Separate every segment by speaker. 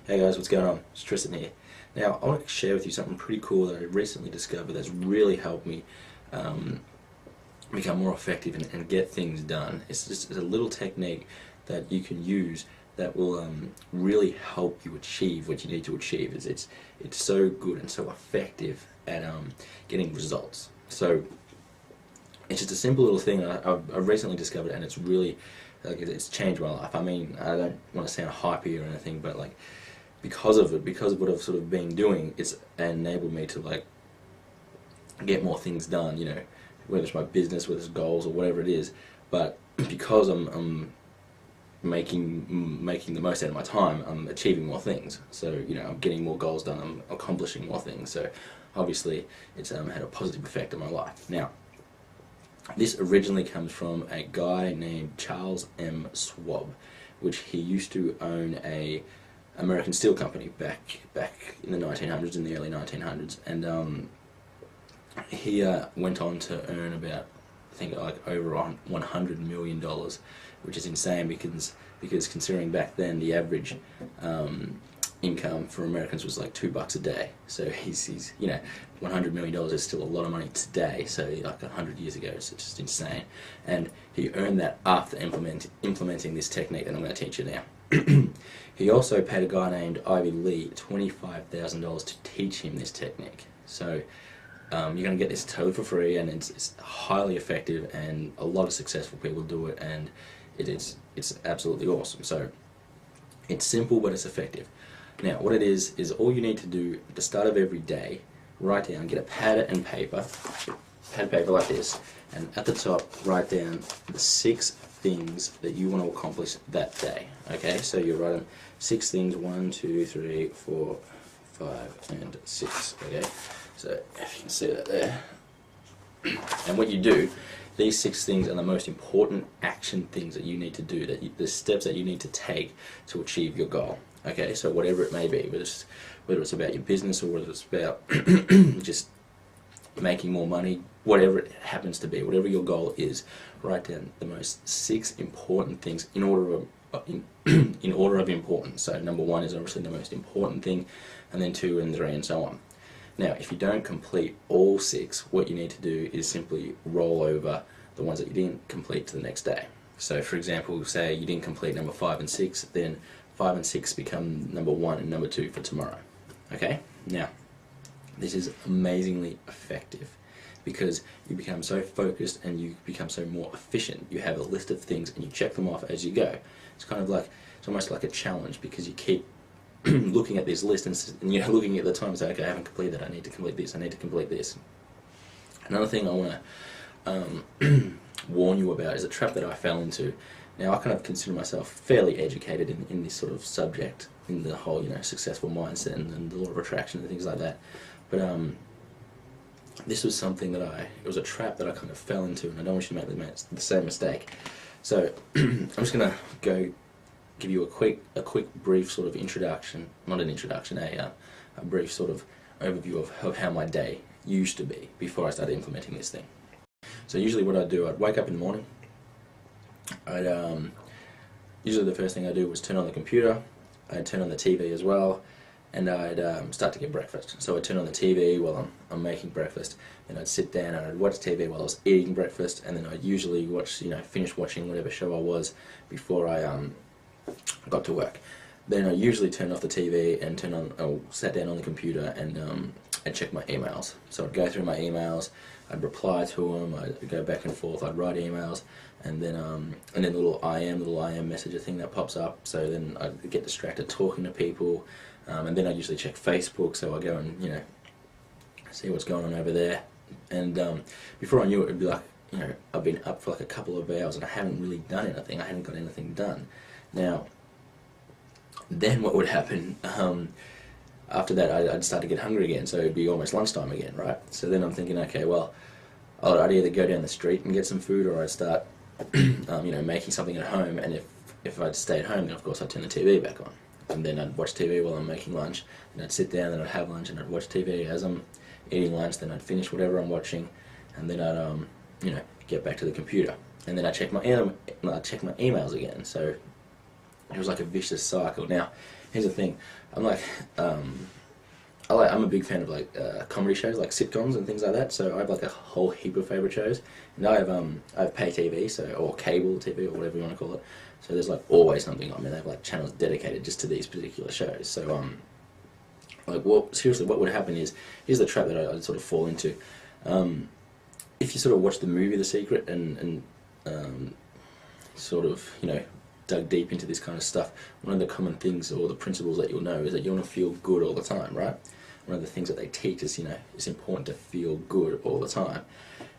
Speaker 1: Hey guys, what's going on? It's Tristan here. Now, I want to share with you something pretty cool that I recently discovered that's really helped me um, become more effective and get things done. It's just a little technique that you can use that will really help you achieve what you need to achieve. It's so good and so effective at getting results. So it's just a simple little thing that I've recently discovered, and it's really it's changed my life. I mean, I don't want to sound hypey or anything, but like because of it, because of what I've sort of been doing, it's enabled me to like get more things done. You know, whether it's my business, whether it's goals or whatever it is. But because I'm making the most out of my time, I'm achieving more things. So you know, I'm getting more goals done. I'm accomplishing more things. So obviously, it's had a positive effect on my life. Now, this originally comes from a guy named Charles M. Schwab, which he used to own a American steel company back in the 1900s, in the early 1900s, and he went on to earn about, I think, like over $100 million, which is insane because considering back then the average income for Americans was like $2 a day. So he's you know, $100 million is still a lot of money today. So like 100 years ago, it's just insane. And he earned that after implementing this technique that I'm going to teach you now. He also paid a guy named Ivy Lee $25,000 to teach him this technique. So you're going to get this totally for free, and it's highly effective, and a lot of successful people do it, and it's absolutely awesome. So it's simple, but it's effective. Now, what it is all you need to do at the start of every day, write down, get a pad and paper like this, and at the top, write down the 6 things that you want to accomplish that day. Okay, so you're writing 6 things, 1, 2, 3, 4, 5, and 6. Okay, so if you can see that there. And what you do, these 6 things are the most important action things that you need to do, the steps that you need to take to achieve your goal. Okay, so whatever it may be, whether it's about your business or whether it's about just making more money, whatever it happens to be, whatever your goal is, write down the most 6 important things in order of importance. So number 1 is obviously the most important thing, and then 2 and 3 and so on. Now, if you don't complete all 6, what you need to do is simply roll over the ones that you didn't complete to the next day. So for example, say you didn't complete number 5 and 6, then 5 and 6 become number 1 and number 2 for tomorrow. Okay? Now, this is amazingly effective because you become so focused and you become so more efficient. You have a list of things and you check them off as you go. It's kind of like, it's almost like a challenge because you keep looking at this list and you're looking at the time and say, okay, I haven't completed that, I need to complete this, I need to complete this. Another thing I want to warn you about is a trap that I fell into. Now, I kind of consider myself fairly educated in this sort of subject, in the whole, you know, successful mindset and the law of attraction and things like that. But this was something that it was a trap that I kind of fell into, and I don't want you to make the same mistake. So I'm just going to give you a quick brief sort of introduction, not an introduction, a brief sort of overview of how my day used to be before I started implementing this thing. So usually what I'd do, I'd wake up in the morning, usually the first thing I'd do was turn on the computer, I'd turn on the TV as well, and I'd start to get breakfast. So I'd turn on the TV while I'm making breakfast, and I'd sit down and I'd watch TV while I was eating breakfast, and then I'd usually finish watching whatever show I was before I got to work. Then I usually turned off the TV and sat down on the computer and I'd check my emails. So I'd go through my emails, I'd reply to them, I'd go back and forth, I'd write emails, and then the little IM messenger thing that pops up. So then I'd get distracted talking to people, and then I usually check Facebook. So I go and see what's going on over there, and before I knew it, it'd be like I've been up for like a couple of hours and I haven't really done anything. I hadn't got anything done. Now, then what would happen? After that, I'd start to get hungry again, so it'd be almost lunchtime again, right? So then I'm thinking, okay, well, I'd either go down the street and get some food, or I'd start, making something at home. And if I'd stay at home, then of course I'd turn the TV back on, and then I'd watch TV while I'm making lunch, and I'd sit down and I'd have lunch and I'd watch TV as I'm eating lunch. Then I'd finish whatever I'm watching, and then I'd get back to the computer, and then I'd check my emails again. So it was like a vicious cycle. Now, here's the thing. I'm like, I'm a big fan of like comedy shows, like sitcoms and things like that. So I have like a whole heap of favorite shows, and I have pay TV, so or cable TV or whatever you want to call it. So there's like always something on. I mean, they have like channels dedicated just to these particular shows. So like, well, seriously, what would happen is, here's the trap that I sort of fall into. If you sort of watch the movie The Secret and sort of, you know, dug deep into this kind of stuff, one of the common things or the principles that you'll know is that you want to feel good all the time, right? One of the things that they teach is, you know, it's important to feel good all the time.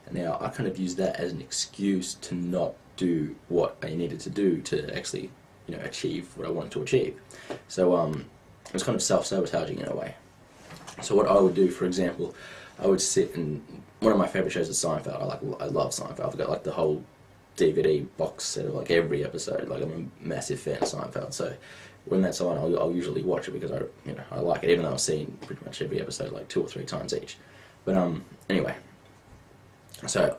Speaker 1: And now I kind of use that as an excuse to not do what I needed to do to actually, you know, achieve what I wanted to achieve. So it was kind of self-sabotaging in a way. So what I would do, for example, I would sit and, one of my favourite shows is Seinfeld. I love Seinfeld. I've got like the whole DVD box set of like every episode. Like, I'm a massive fan of Seinfeld. So when that's on, I'll usually watch it because I like it, even though I've seen pretty much every episode like 2 or 3 times each. But anyway, so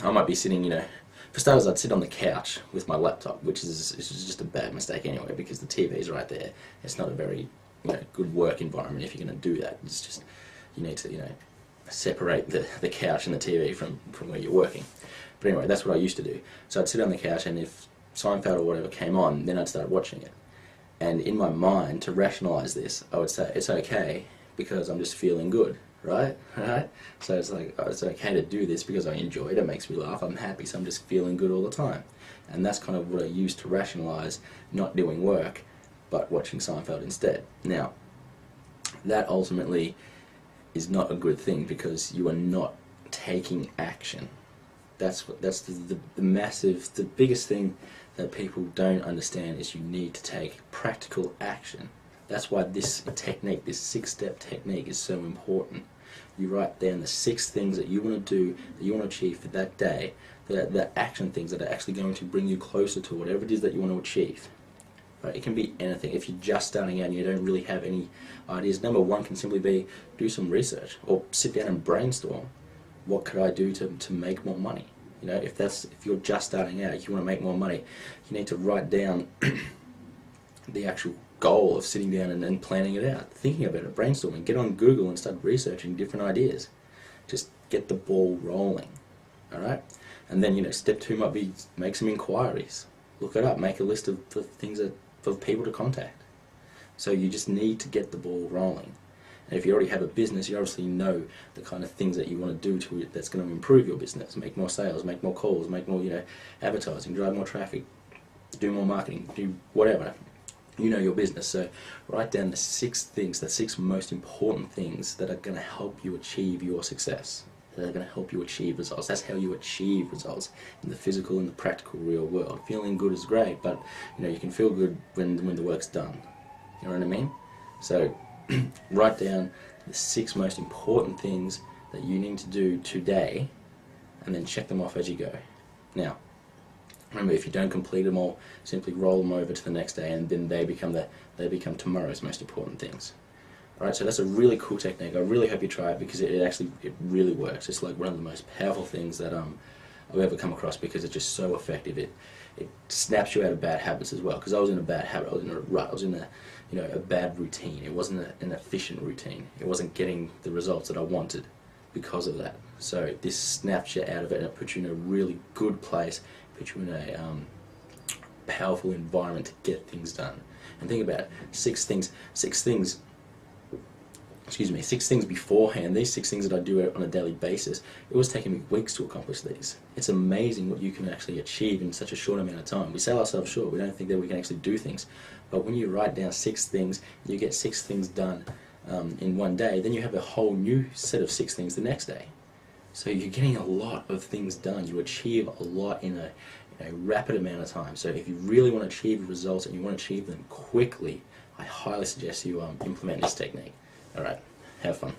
Speaker 1: I might be sitting, you know, for starters, I'd sit on the couch with my laptop, which is just a bad mistake anyway, because the TV's right there. It's not a very, you know, good work environment if you're going to do that. It's just, you need to, you know, separate the couch and the TV from where you're working. But anyway, that's what I used to do. So I'd sit on the couch, and if Seinfeld or whatever came on, then I'd start watching it. And in my mind, to rationalise this, I would say, it's okay because I'm just feeling good, right? So it's like, oh, it's okay to do this because I enjoy it, it makes me laugh, I'm happy, so I'm just feeling good all the time. And that's kind of what I use to rationalise not doing work, but watching Seinfeld instead. Now, that ultimately is not a good thing because you are not taking action. That's the massive, the biggest thing that people don't understand is you need to take practical action. That's why this technique, this 6-step technique, is so important. You write down the 6 things that you want to do, that you want to achieve for that day, the action things that are actually going to bring you closer to whatever it is that you want to achieve. Right? It can be anything. If you're just starting out and you don't really have any ideas, number 1 can simply be do some research or sit down and brainstorm. What could I do to make more money? You know, if you're just starting out, you want to make more money, you need to write down the actual goal of sitting down and planning it out, thinking about it, brainstorming. Get on Google and start researching different ideas. Just get the ball rolling, all right? And then, you know, step 2 might be make some inquiries. Look it up, make a list of things for people to contact. So you just need to get the ball rolling. And if you already have a business, you obviously know the kind of things that you want to do to it that's going to improve your business, make more sales, make more calls, make more, you know, advertising, drive more traffic, do more marketing, do whatever. You know your business, so write down the 6 things, the 6 most important things that are going to help you achieve your success, that are going to help you achieve results. That's how you achieve results in the physical and the practical real world. Feeling good is great, but you know, you can feel good when the work's done. You know what I mean? So write down the 6 most important things that you need to do today, and then check them off as you go. Now, remember, if you don't complete them all, simply roll them over to the next day, and then they become tomorrow's most important things. Alright, so that's a really cool technique. I really hope you try it because it really works. It's like one of the most powerful things that I've ever come across because it's just so effective. It snaps you out of bad habits as well. Because I was in a bad habit. I was in a rut. I was in a bad routine. It wasn't an efficient routine. It wasn't getting the results that I wanted because of that. So this snaps you out of it and it puts you in a really good place. Puts you in a powerful environment to get things done. And think about it, 6 things beforehand, these 6 things that I do on a daily basis, it was taking me weeks to accomplish these. It's amazing what you can actually achieve in such a short amount of time. We sell ourselves short, we don't think that we can actually do things. But when you write down 6 things, you get 6 things done in one day, then you have a whole new set of 6 things the next day. So you're getting a lot of things done. You achieve a lot in a rapid amount of time. So if you really want to achieve results and you want to achieve them quickly, I highly suggest you implement this technique. Alright, have fun.